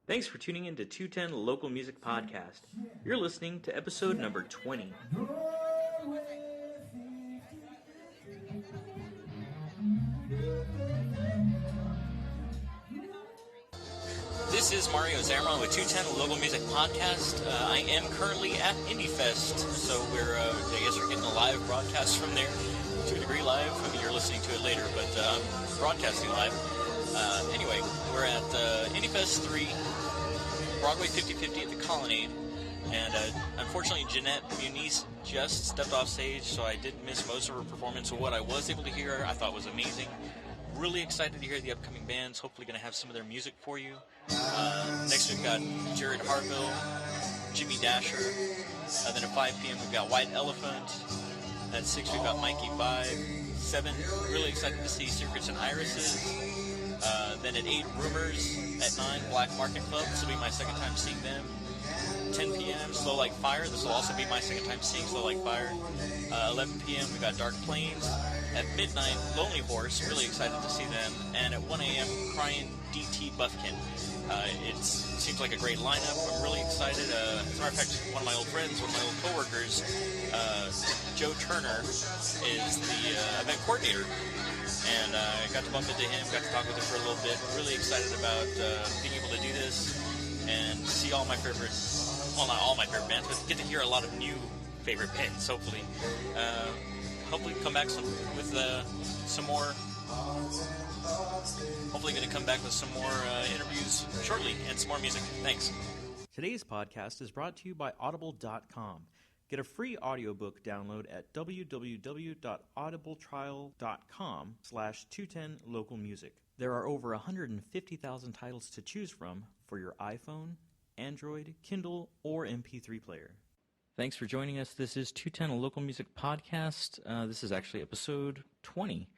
Thanks for tuning in to 210 Local Music Podcast. You're listening to episode number 20. This is Mario Zamron with 210 Local Music Podcast. I am currently at IndieFest, so I guess you're getting a live broadcast from there, to a degree live. I mean, you're listening to it later, but I'm broadcasting live. Anyway, we're at IndieFest3, Broadway 50/50 at the Colonnade, and unfortunately Jeanette Muniz just stepped off stage, so I did miss most of her performance. So what I was able to hear, I thought was amazing. Really excited to hear the upcoming bands. Hopefully going to have some of their music for you. Next we've got Jared Harville, Jimmy Dasher. Then at 5 p.m. we've got White Elefant. At 6 we've got Mikey Vibe. 7, really excited to see Secrets and Irises. Then at 8, Rumors. At 9, Black Market Club. This will be my second time seeing them. 10 p.m. Slowlikefire. This will also be my second time seeing Slowlikefire. 11 p.m. we've got Dark Plains. At midnight, Lonely Horse. Really excited to see them. And at 1 a.m., Cryin DT Buffkin. It seems like a great lineup. I'm really excited. As a matter of fact, one of my old friends, one of my old coworkers, Joe Turner, is the event coordinator. And I got to bump into him, got to talk with him for a little bit. Really excited about being able to do this and see all my favorite, well, not all my favorite bands, but get to hear a lot of new favorite bands, hopefully. Hopefully come back with some more. Hopefully going to come back with some more interviews shortly and some more music. Thanks. Today's podcast is brought to you by Audible.com. Get a free audiobook download at www.audibletrial.com/210localmusic. There are over 150,000 titles to choose from for your iPhone, Android, Kindle, or MP3 player. Thanks for joining us. This is 210 Local Music Podcast. This is actually episode 20.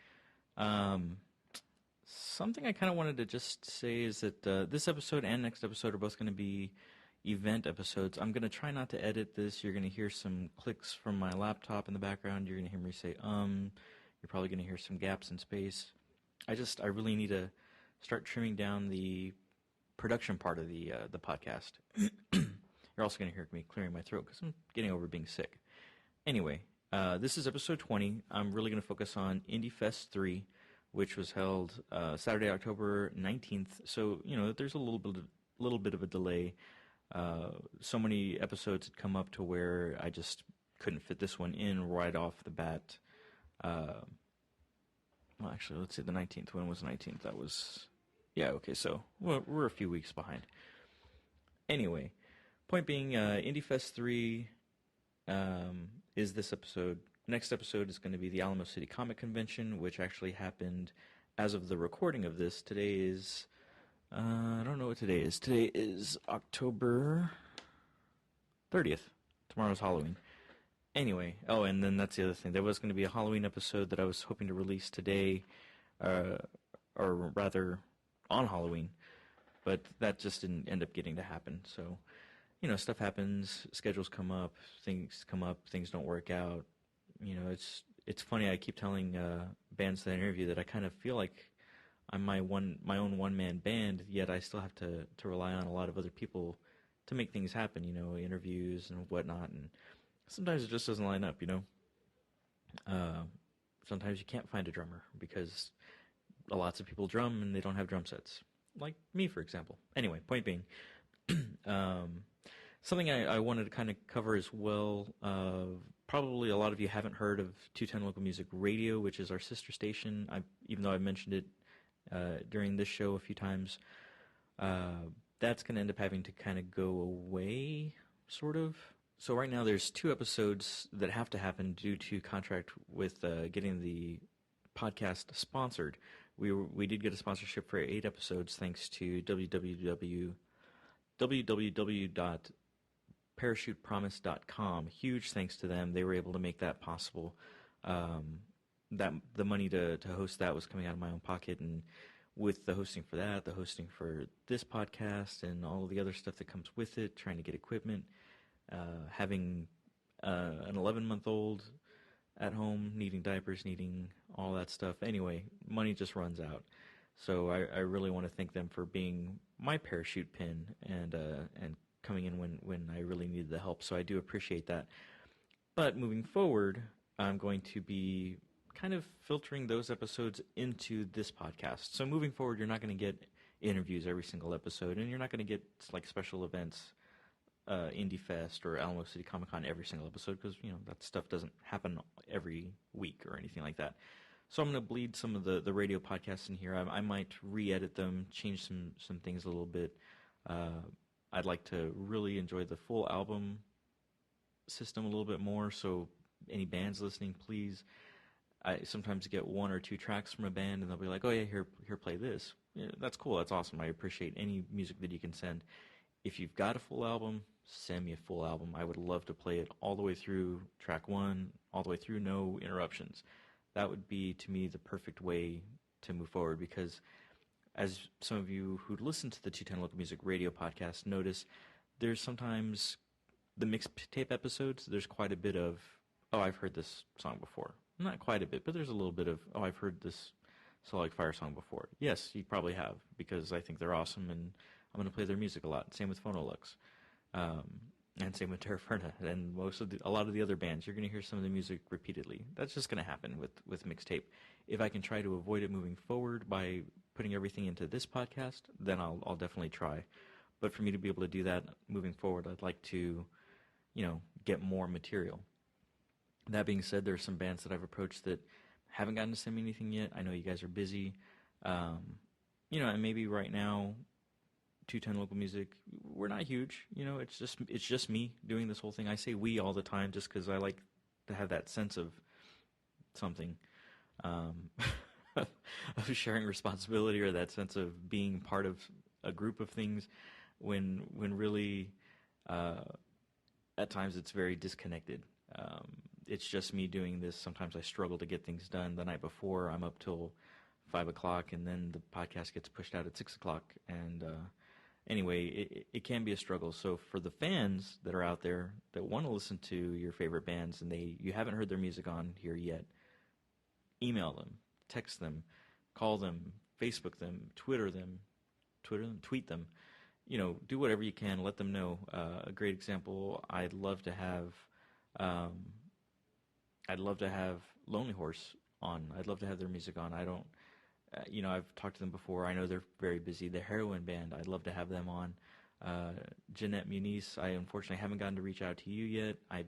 Something I kind of wanted to just say is that this episode and next episode are both going to be event episodes. I'm going to try not to edit this. You're going to hear some clicks from my laptop in the background. You're going to hear me say, You're probably going to hear some gaps in space. I really need to start trimming down the production part of the podcast. You're also going to hear me clearing my throat because I'm getting over being sick. Anyway, this is episode 20. I'm really going to focus on IndieFest3, which was held Saturday, October 19th. So, there's a little bit of a delay. So many episodes had come up to where I just couldn't fit this one in right off the bat. Well, actually, let's say the 19th. When was the 19th? That was... Yeah, okay, so we're a few weeks behind. Anyway, point being, IndieFest3 is this episode. Next episode is going to be the Alamo City Comic Convention, which actually happened as of the recording of this. Today is... I don't know what today is. Today is October 30th. Tomorrow's Halloween. Anyway, and then that's the other thing. There was going to be a Halloween episode that I was hoping to release today, or rather on Halloween, but that just didn't end up getting to happen. So, stuff happens, schedules come up, things don't work out. It's funny, I keep telling bands that I interview that I kind of feel like I'm my own one-man band, yet I still have to rely on a lot of other people to make things happen, interviews and whatnot, and sometimes it just doesn't line up, Sometimes you can't find a drummer because lots of people drum and they don't have drum sets, like me, for example. Anyway, point being, something I wanted to kind of cover as well, probably a lot of you haven't heard of 210 Local Music Radio, which is our sister station, even though I've mentioned it during this show a few times. That's going to end up having to kind of go away, sort of. So right now there's 2 episodes that have to happen due to contract with getting the podcast sponsored. We did get a sponsorship for 8 episodes thanks to www.parachutepromise.com. Huge thanks to them. They were able to make that possible. That the money to host that was coming out of my own pocket, and with the hosting for that, the hosting for this podcast, and all the other stuff that comes with it, trying to get equipment, having an 11-month-old at home, needing diapers, needing all that stuff. Anyway, money just runs out. So I really want to thank them for being my parachute pin and coming in when I really needed the help. So I do appreciate that. But moving forward, I'm going to be kind of filtering those episodes into this podcast. So moving forward, you're not going to get interviews every single episode, and you're not going to get like special events, IndieFest or Alamo City Comic Con every single episode, because that stuff doesn't happen every week or anything like that. So I'm going to bleed some of the radio podcasts in here. I might re-edit them, change some things a little bit. I'd like to really enjoy the full album system a little bit more, so any bands listening, please. I sometimes get one or two tracks from a band, and they'll be like, oh yeah, here, play this. Yeah, that's cool, that's awesome. I appreciate any music that you can send. If you've got a full album, send me a full album. I would love to play it all the way through track one, all the way through, no interruptions. That would be, to me, the perfect way to move forward, because as some of you who listen to the 210 Local Music Radio podcast notice, there's sometimes the mixtape episodes, there's quite a bit of, oh, I've heard this song before. Not quite a bit, but there's a little bit of, oh, I've heard this Slowlikefire song before. Yes, you probably have, because I think they're awesome, and I'm going to play their music a lot. Same with Phonolux, and same with Terra Ferna, and a lot of the other bands. You're going to hear some of the music repeatedly. That's just going to happen with mixtape. If I can try to avoid it moving forward by putting everything into this podcast, then I'll definitely try. But for me to be able to do that moving forward, I'd like to, get more material. That being said, there are some bands that I've approached that haven't gotten to send me anything yet. I know you guys are busy. And maybe right now, 210 Local Music, we're not huge. It's just me doing this whole thing. I say we all the time just because I like to have that sense of something, of sharing responsibility, or that sense of being part of a group of things when really at times it's very disconnected. It's just me doing this. Sometimes I struggle to get things done the night before. I'm up till 5 o'clock, and then the podcast gets pushed out at 6 o'clock. And anyway, it can be a struggle. So for the fans that are out there that want to listen to your favorite bands and you haven't heard their music on here yet, email them, text them, call them, Facebook them, tweet them. Do whatever you can. Let them know. A great example, I'd love to have Lonely Horse on. I'd love to have their music on. I don't, I've talked to them before. I know they're very busy. The Heroin Band, I'd love to have them on. Jeanette Muniz, I unfortunately haven't gotten to reach out to you yet. I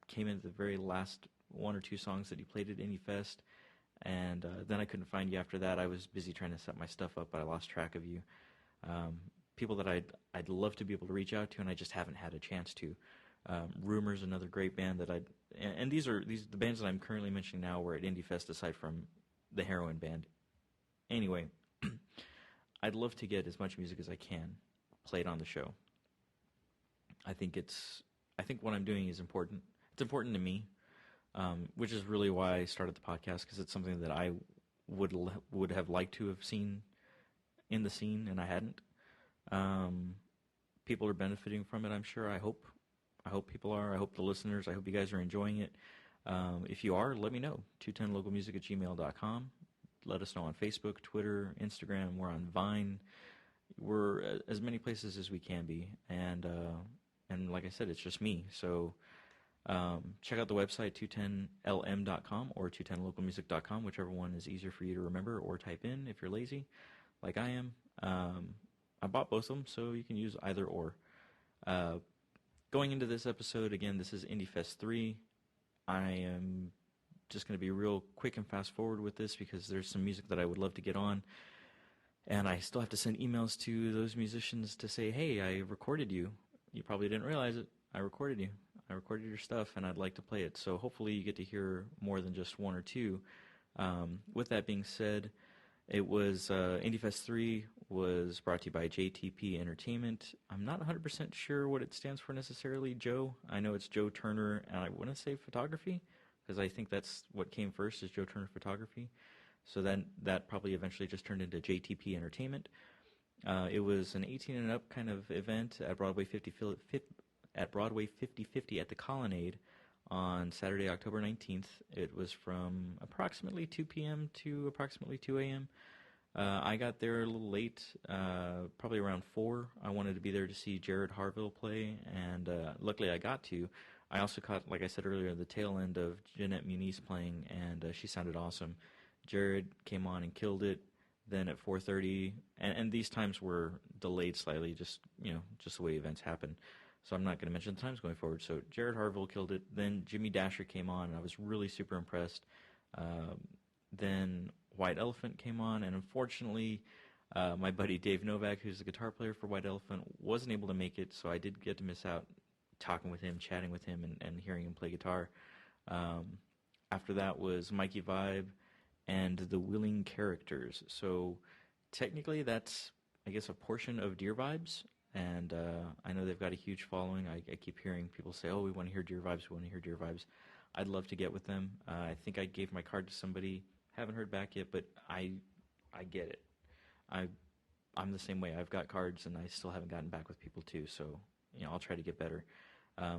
came in at the very last one or two songs that you played at IndieFest, and then I couldn't find you after that. I was busy trying to set my stuff up, but I lost track of you. People that I'd love to be able to reach out to, and I just haven't had a chance to. Rumor's another great band that and the bands that I'm currently mentioning now were at IndieFest, aside from the Heroin Band. Anyway, I'd love to get as much music as I can played on the show. I think what I'm doing is important. It's important to me, which is really why I started the podcast, because it's something that I would have liked to have seen in the scene, and I hadn't. People are benefiting from it, I'm sure. I hope people are. I hope the listeners, I hope you guys are enjoying it. If you are, let me know. 210localmusic@gmail.com. Let us know on Facebook, Twitter, Instagram. We're on Vine. We're as many places as we can be. And like I said, it's just me. So check out the website, 210lm.com or 210localmusic.com, whichever one is easier for you to remember or type in if you're lazy, like I am. I bought both of them, so you can use either or. Going into this episode, again, this is IndieFest3. I am just going to be real quick and fast forward with this because there's some music that I would love to get on. And I still have to send emails to those musicians to say, hey, I recorded you. You probably didn't realize it. I recorded you. I recorded your stuff, and I'd like to play it. So hopefully you get to hear more than just one or two. With that being said, it was IndieFest3 was brought to you by JTP Entertainment. I'm not 100% sure what it stands for necessarily, Joe. I know it's Joe Turner, and I want to say photography, because I think that's what came first is Joe Turner Photography. So then that probably eventually just turned into JTP Entertainment. It was an 18 and up kind of event at Broadway 5050 at the Colonnade on Saturday, October 19th. It was from approximately 2 p.m. to approximately 2 a.m. I got there a little late, probably around 4. I wanted to be there to see Jared Harville play, and luckily I got to. I also caught, like I said earlier, the tail end of Jeanette Muniz playing, and she sounded awesome. Jared came on and killed it. Then at 4:30, and these times were delayed slightly, just the way events happen. So I'm not going to mention the times going forward. So Jared Harville killed it. Then Jimmy Dasher came on, and I was really super impressed. Then White Elefant came on, and unfortunately, my buddy Dave Novak, who's the guitar player for White Elefant, wasn't able to make it, so I did get to miss out talking with him, chatting with him, and hearing him play guitar. After that was Mikey Vibe and the Willing Characters. So technically that's, I guess, a portion of Dear Vibes, and I know they've got a huge following. I keep hearing people say, oh, we want to hear Dear Vibes, we want to hear Dear Vibes. I'd love to get with them. I think I gave my card to somebody. Haven't heard back yet, but I get it. I'm the same way. I've got cards, and I still haven't gotten back with people too, so I'll try to get better.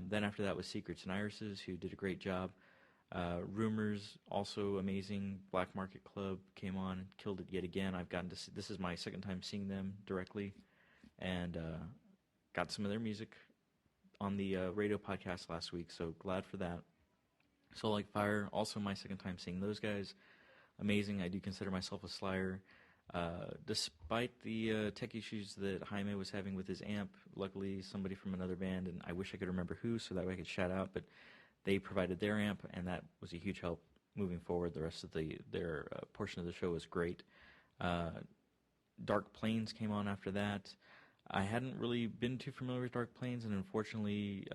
Then after that was Secrets and Irises, who did a great job. Rumors, also amazing. Black Market Club came on and killed it yet again. I've gotten to see, this is my second time seeing them directly, and got some of their music on the radio podcast last week, so glad for that. Slowlikefire, also my second time seeing those guys. Amazing. I do consider myself a slyer. Despite the tech issues that Jaime was having with his amp, luckily somebody from another band, and I wish I could remember who so that way I could shout out, but they provided their amp, and that was a huge help moving forward. The rest of their portion of the show was great. Dark Plains came on after that. I hadn't really been too familiar with Dark Plains, and unfortunately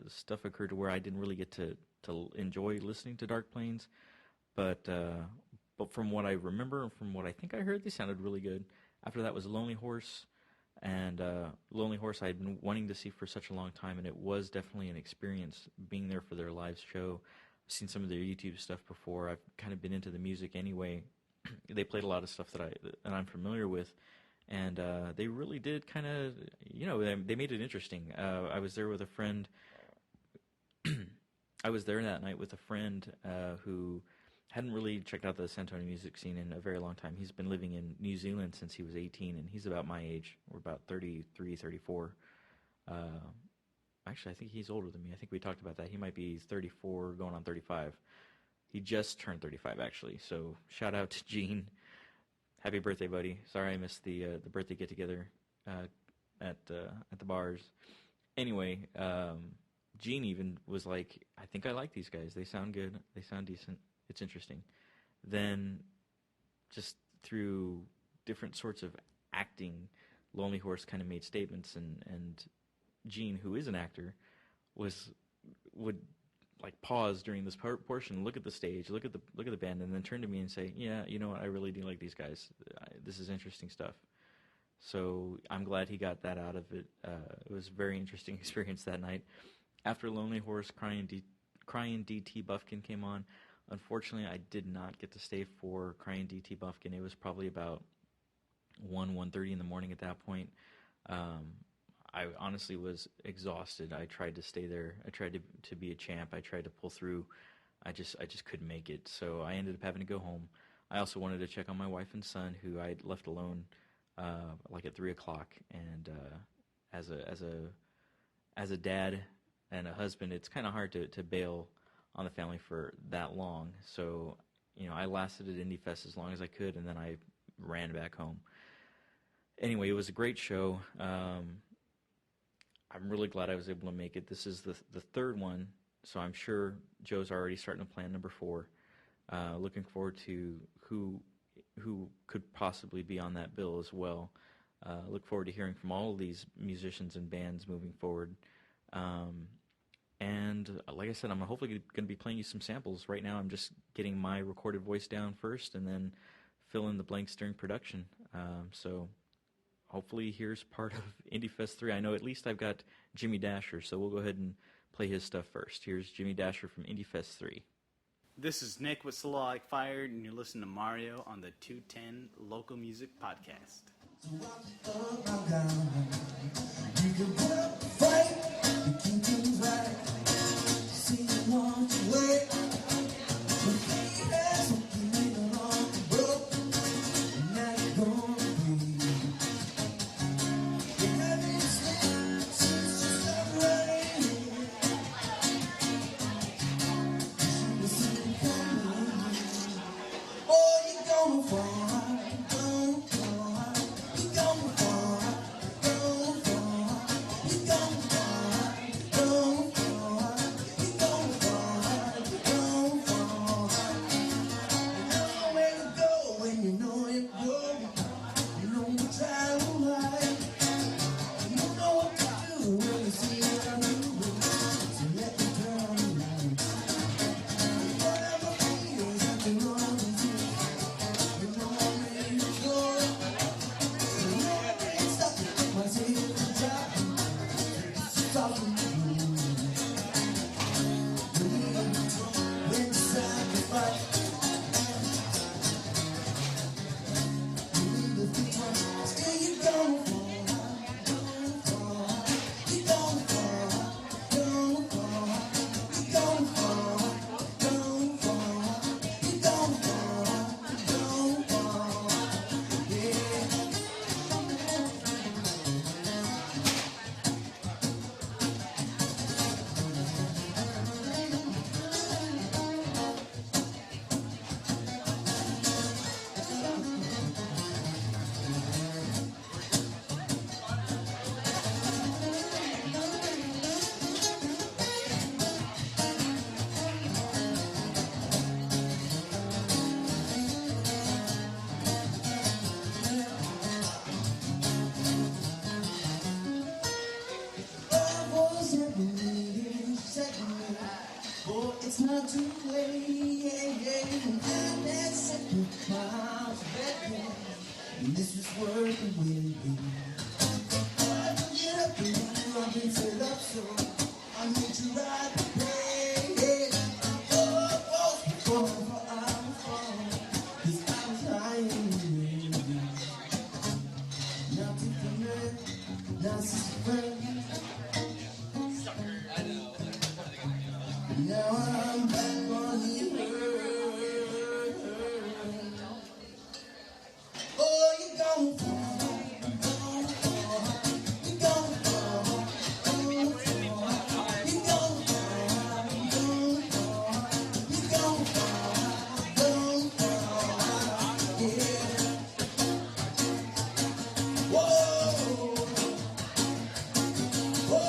stuff occurred to where I didn't really get to enjoy listening to Dark Plains, but from what I remember and from what I think I heard, they sounded really good. After that was Lonely Horse, and Lonely Horse I had been wanting to see for such a long time, and it was definitely an experience being there for their live show. I've seen some of their YouTube stuff before. I've kind of been into the music anyway. They played a lot of stuff that I'm familiar with, and they really did kind of, they made it interesting. I was there with a friend. I was there that night with a friend who hadn't really checked out the San Antonio music scene in a very long time. He's been living in New Zealand since he was 18, and he's about my age. We're about 33, 34. Actually, I think he's older than me. I think we talked about that. He might be 34, going on 35. He just turned 35, actually. So shout out to Gene. Happy birthday, buddy. Sorry I missed the birthday get-together at the bars. Anyway, Gene even was like, I think I like these guys. They sound good. They sound decent. It's interesting. Then, just through different sorts of acting, Lonely Horse kind of made statements, and Gene, who is an actor, would like pause during this portion, look at the stage, look at the band, and then turn to me and say, "Yeah, you know what? I really do like these guys. This is interesting stuff." So I'm glad he got that out of it. It was a very interesting experience that night. After Lonely Horse, Cryin DT Buffkin came on. Unfortunately, I did not get to stay for Cryin DT Buffkin. It was probably about 1:30 in the morning at that point. I honestly was exhausted. I tried to stay there. I tried to be a champ. I tried to pull through. I just couldn't make it. So I ended up having to go home. I also wanted to check on my wife and son, who I left alone like at 3 o'clock. And as a dad and a husband, it's kind of hard to bail on the family for that long. So, I lasted at IndieFest as long as I could, and then I ran back home. Anyway, it was a great show. I'm really glad I was able to make it. This is the third one, so I'm sure Joe's already starting to plan number 4. Looking forward to who could possibly be on that bill as well. Look forward to hearing from all of these musicians and bands moving forward. And like I said, I'm hopefully going to be playing you some samples. Right now I'm just getting my recorded voice down first and then fill in the blanks during production. So hopefully here's part of IndieFest3. I know at least I've got Jimmy Dasher, so we'll go ahead and play his stuff first. Here's Jimmy Dasher from IndieFest3. This is Nick with Slowlikefire, and you're listening to Mario on the 210 Local Music Podcast. You can put up a fight, you can do right. See you want to wait. But hey, that's what you made on the road. And now you're gone. This is working with me. Get up and I've been set up, so I need to ride the plane. Before I fall, 'cause I was lying with you. Now take the man, now sister friend. Now I'm back on the earth. Oh, you're gonna fall. You're gonna fall. You're gonna fall. You're gonna fall. Yeah. Whoa. Whoa.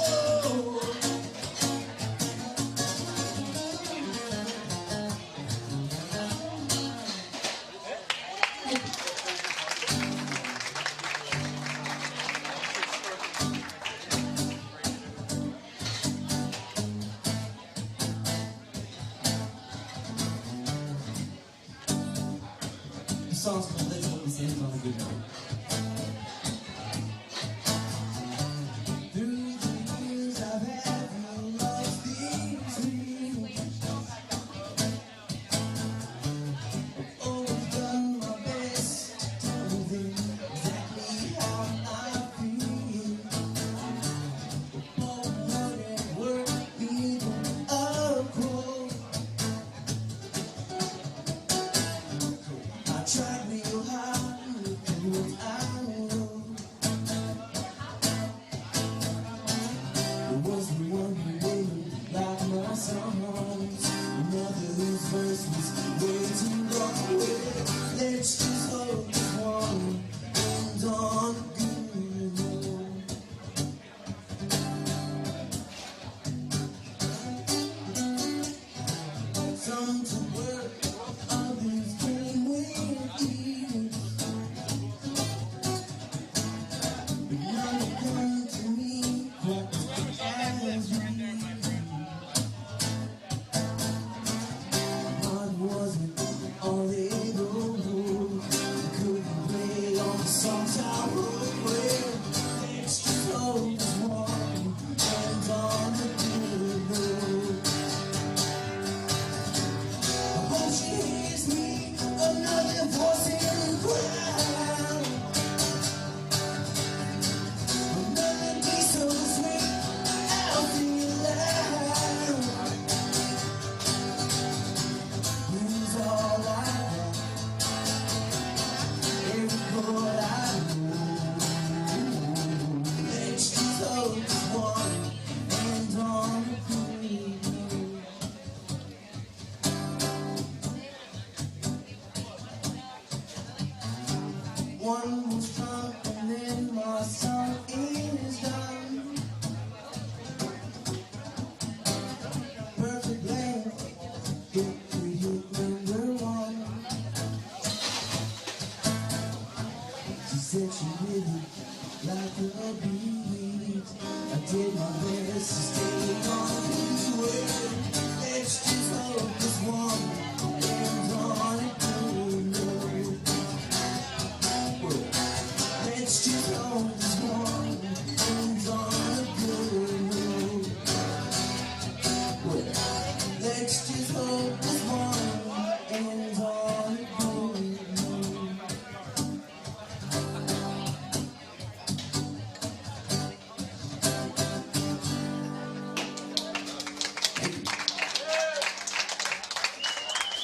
The song's called Let's Hope This Ends on a Good Note. Through the years I've had no lost between. I've always done my best to tell them exactly how I feel. Oh, whatever, even a quote. I tried real hard with the words I wrote. There wasn't one who waited like my songs. Another whose verse was way too long. Well, let's just hope this one ends on a good note. Some to work, others came with ease. But none come to me quite as me. God wasn't all they wrote. Couldn't play all the songs I wrote. Well, let's just hope this one ends on a good note. I hope she hears me, another voice in the crowd. Another be so sweet, I'll feel loud. Blues all I got, every chord I know. Let's just hope this one ends on a good note. One was drunk and then my song is done. Perfect length, if we hit number one. She said she really liked the beat. I did my best to stay on the way. Let's just hope this one ends on a good note. Let's just hope this one ends on a good note. Let's just hope this one ends on a good note.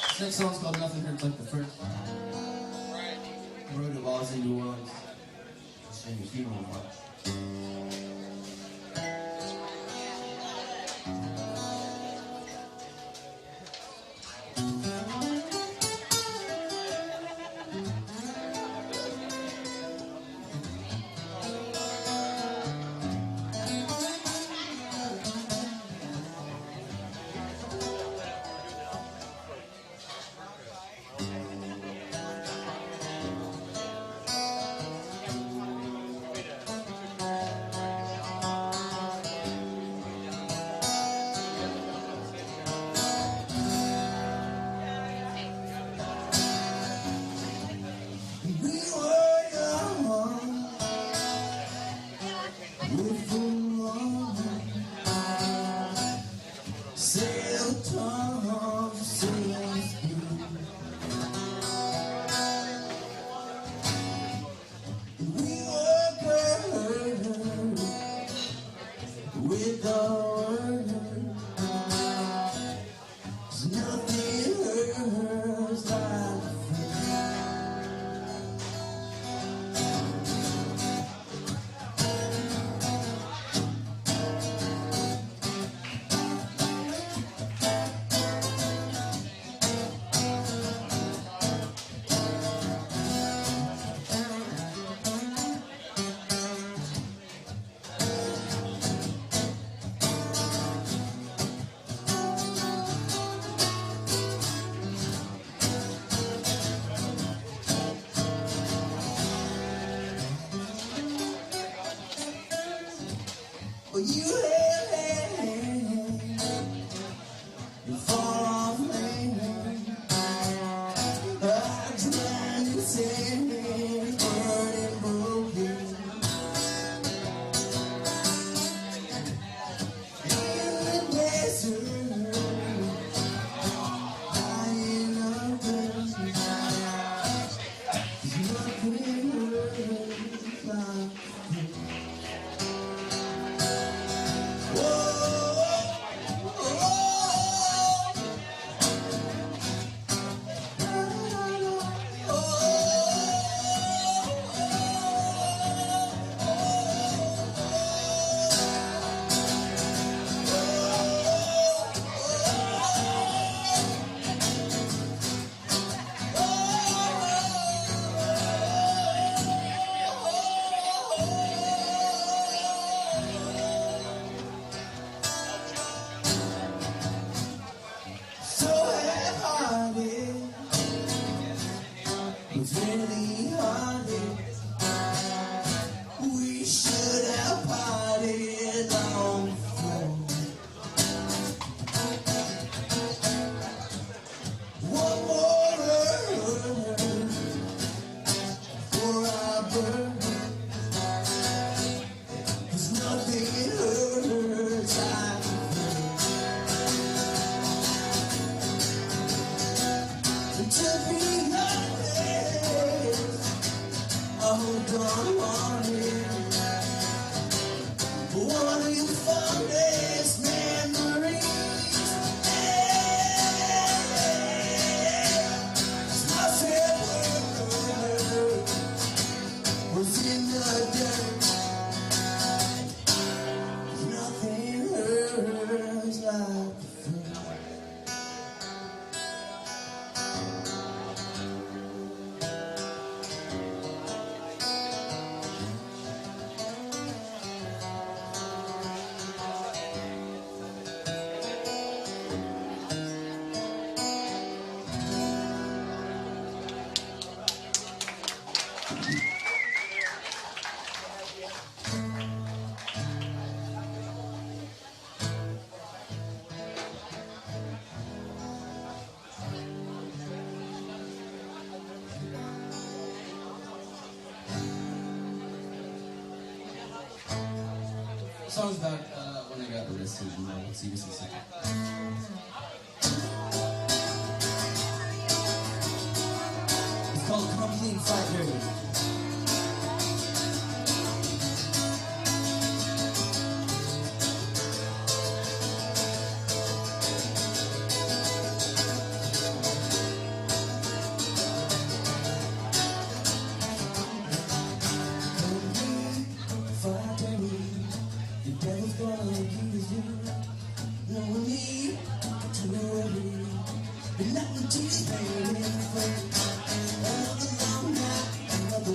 This next song's called Nothing Hurts Like the First. I wrote it while I was in New Orleans. And your funeral march. Well, you you're far off land. I drown in sand, burning broken. In the desert, dying of thirst. Nothing hurts like so half-hearted, was really hearted. We should have parted long before. One more hurt for our birth, 'cause nothing hurts like to be honest, I hold on it. One of your fondest memories. Myself was in the dirt. Nothing hurts like the first. The song's about when I got arrested and seriously sick. It's called Come Clean Fight Dirty. Another long night, another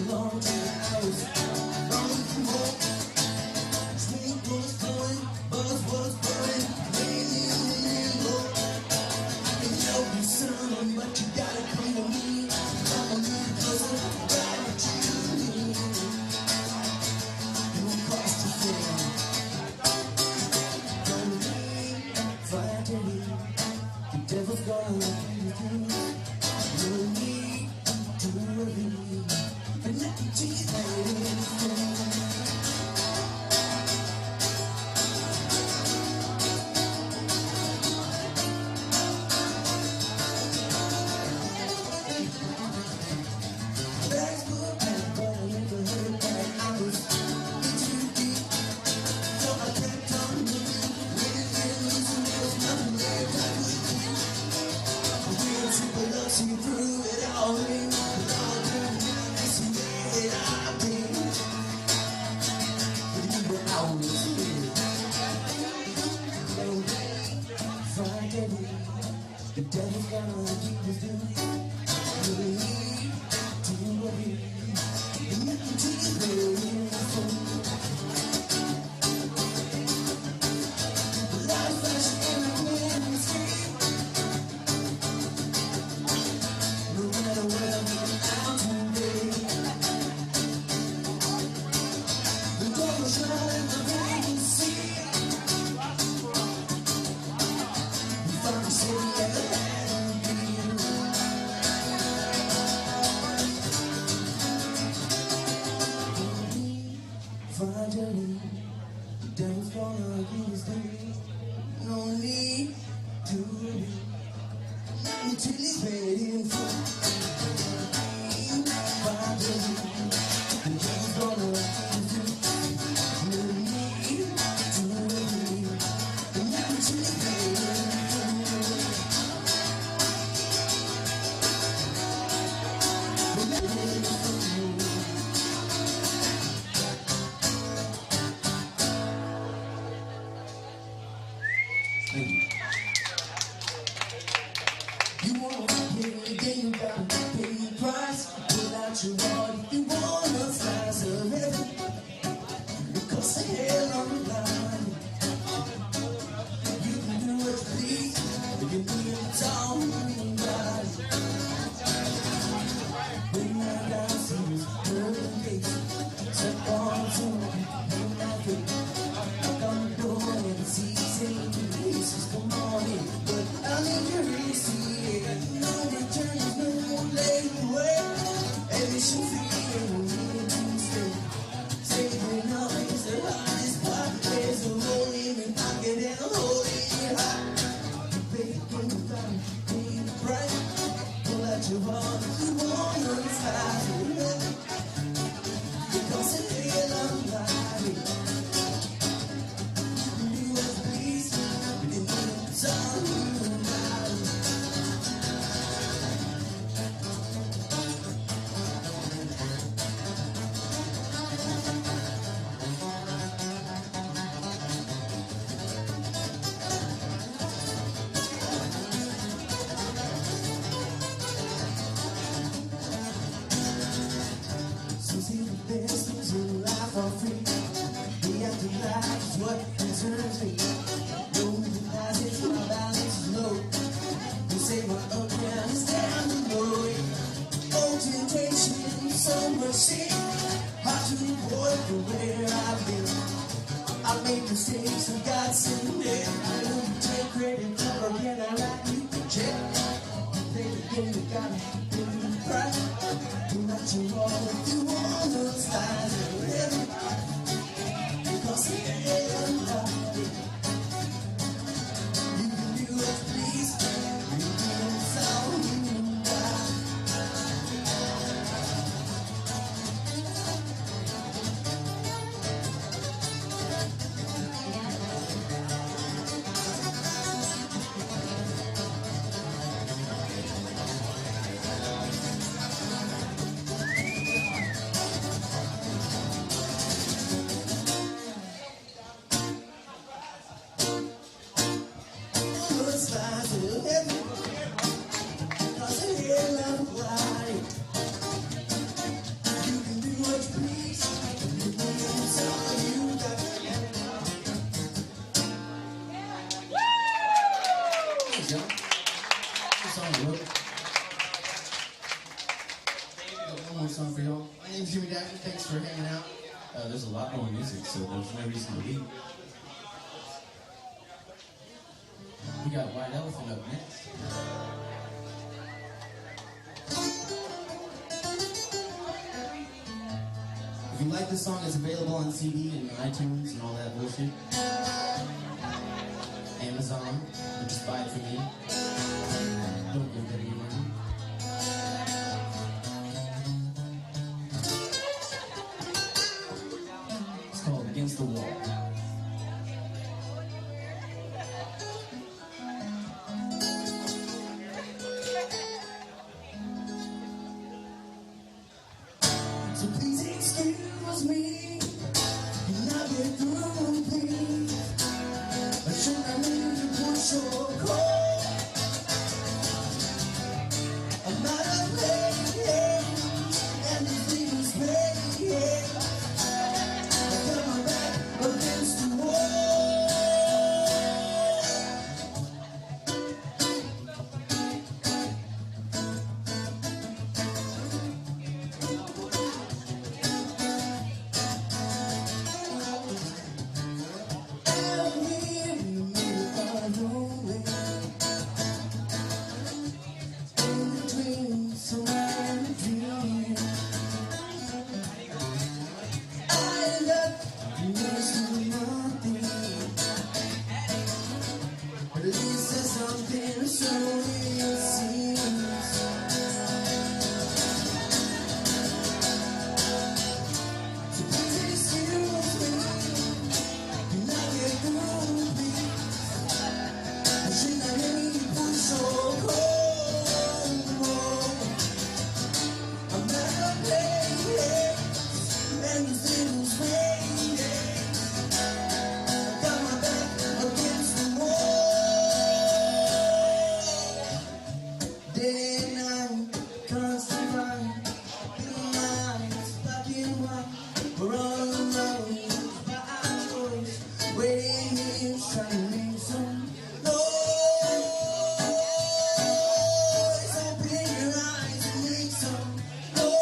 devil's gonna give us things. No need to worry. Not until he's paid in full. The devil's gonna give us things. No need to worry. Not until he's paid in full. You wanna pay the game, you gotta pay the price. Pull out your wallet if you wanna slice of heaven. It costs a hell of a lot. You can do what you please, but you need it all right. When I got serious, burning gates, step on to in my face. Knock on the door and see saying, Jesus, come on in, but I need your receipt. No return, no late away. Admission free and we need to stay. Saving up is the hardest part. There's a hole in your pocket and a hole in your heart. You pay the game, you gotta pay the price. Pull out your wallet if you wanna slide it up. Because it hell of a lot. You can do what you please, but you need it's all right. So see the best things in life are free. The afterlife is what concerns me. No realize it's my balance is low. You say my up down is down the road. Oh, temptation, so much sin. Hard to avoid from where I've been. I make mistakes and God send me. I don't take credit for can I write you a check? You play the game, you gotta pay the price. You let your wall if you wanna slide it heaven. Because it ain't right. You can do what you please. You can sound you right. Slide to heaven. Because it ain't right. You can do what you please. You can it's all you got. Thanks, y'all. Good song, bro. Got one more song for y'all. My name's Jimmy Daffy. Thanks for hanging out. There's a lot more music, so there's no reason to leave. We got White Elefant up next. If you like this song, it's available on CD and iTunes and all that bullshit. Amazon, or just buy it from me. Don't give them any money. It's called Against the Wall. So please excuse me, can I get through, please? But should I need to push your call? trying to make some noise. Open your eyes and make some noise.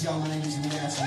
Y'all, my name is Muniz.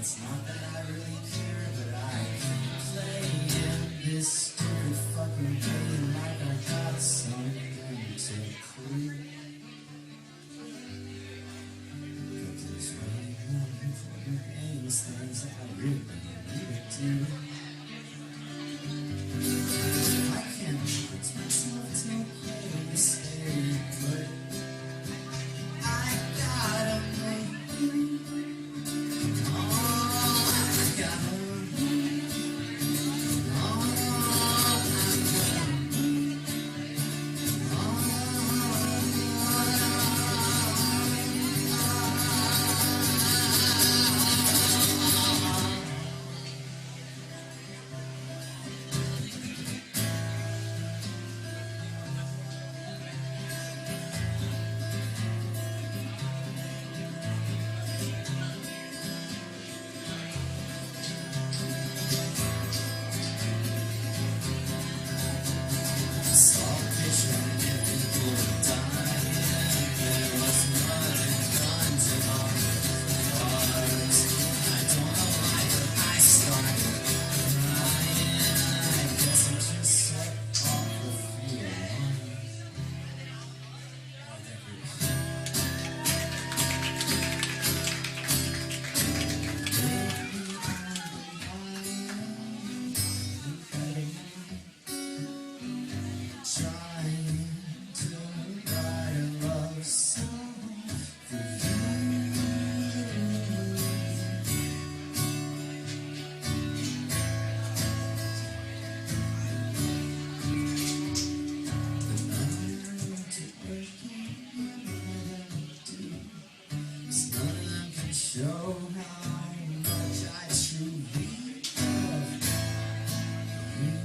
It's not that I really care, but I can play in this stupid fucking game like I got something to prove. But there's really one fucking things I really need to do. I can't convince myself it's okay to stay, but I gotta make you. show how much I truly love you.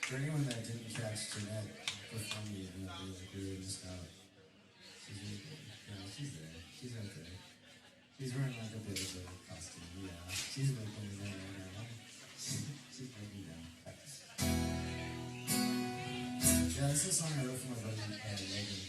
For anyone that didn't catch Jeanette before me, we were just out. She's really good. Yeah, she's there. She's right there. She's wearing like a bit of a costume. Yeah, she's making me right now. She's breaking down. Yeah, this is a song I wrote for my buddy Logan.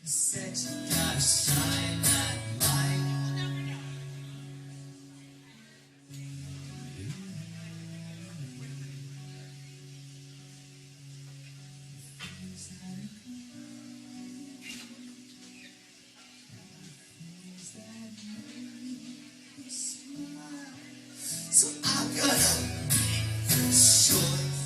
Said you gotta shine that light. So I'm gonna make this choice.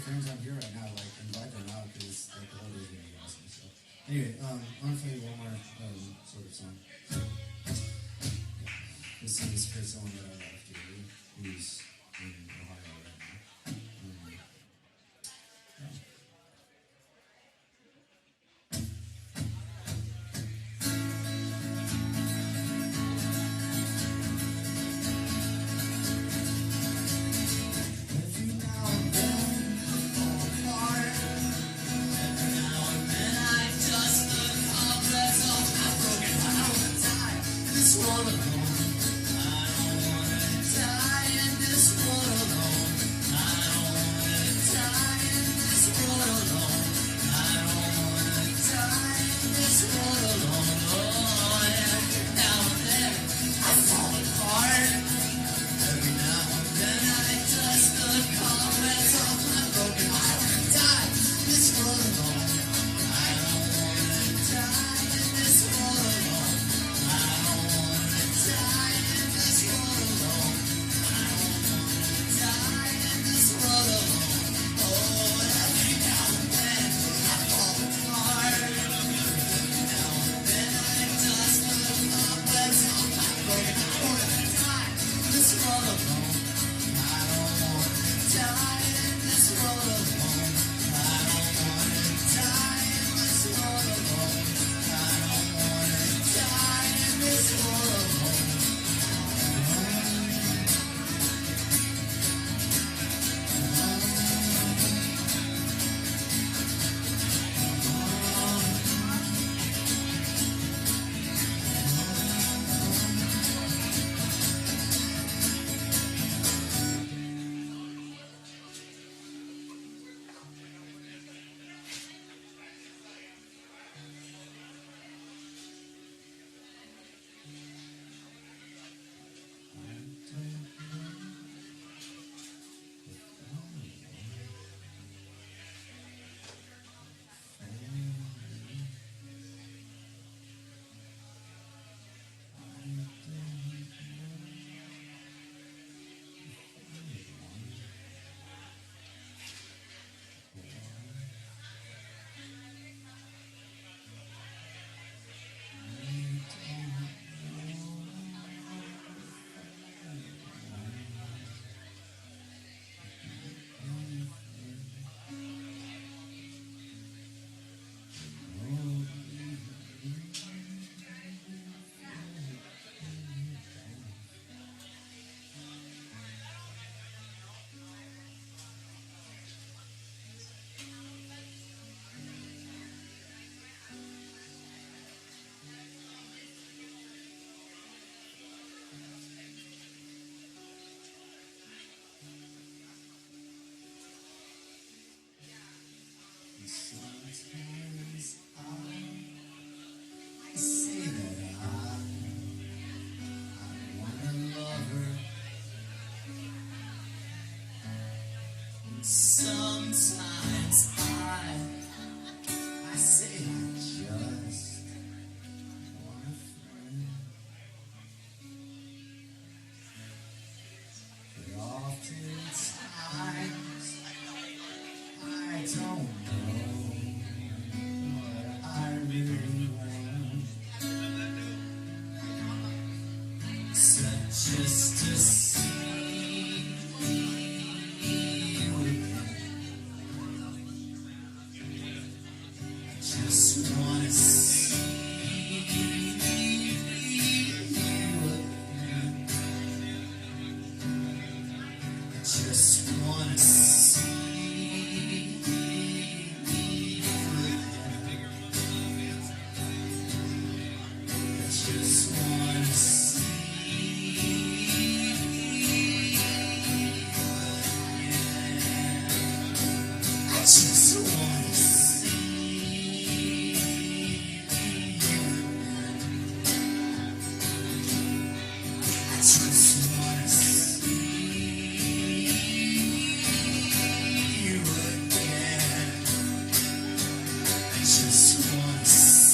friends on here right now, like, invite them out, because like, the whole day's gonna be awesome. So, anyway, I'm gonna play one more sort of song. This is for someone that I love dearly, who's in Ohio right now. Sometimes I say I just want a friend, but oftentimes I don't know what I really want. So just to see just wanna see you again. I just wanna see you again. I just wanna see you again. I just wanna see.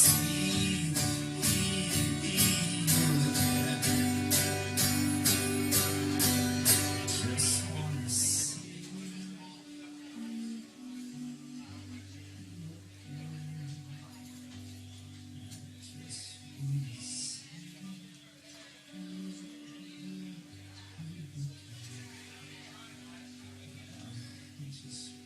just